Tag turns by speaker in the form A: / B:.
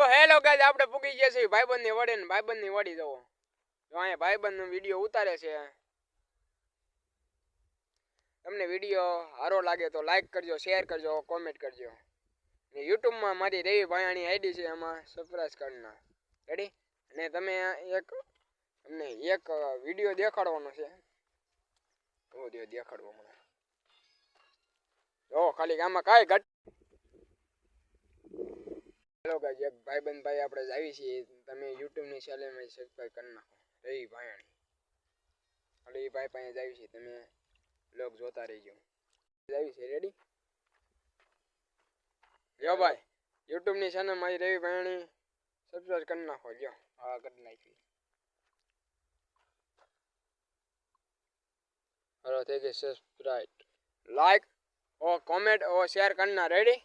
A: તો hello guys, આપણે પૂગી ગયા છીએ ભાઈબંધની વડે ને ભાઈબંધની વડી જવો. જો અહીંયા ભાઈબંધનો વિડીયો ઉતારે છે. તમને વિડીયો સારો લાગે તો લાઈક કરજો, શેર કરજો, કોમેન્ટ કરજો. ને યુટ્યુબમાં મારી રવિ ભાયાણી આઈડી છે, એમાં સબસ્ક્રાઇબ કરના રેડી. અને તમે તમને એક વિડીયો દેખાડવાનો છે. દેખાડવો મને જો ખાલી આમાં કાંઈ ઘટ. હેલો ગાઈસ, એક ભાઈબંધ ભાઈ આપણે જ આવી છીએ. તમે યુટ્યુબની ચેનલમાં સબસ્ક્રાઇબ કરી નાખો. રવિ ભાયાણી ખાલી ભાઈ પાસે જ આવી છે. તમે લોક જોતા રહીજો. આવી છે રેડી. જો ભાઈ યુટ્યુબની ચેનલ મારી રવિ ભાયાણી સબસ્ક્રાઇબ કરી નાખો. જો હા કરી નાખી. હલો થઈ ગઈ સબસ્ક્રાઇબ, લાઈક ઓ કોમેન્ટ ઓ શેર કરના રેડી.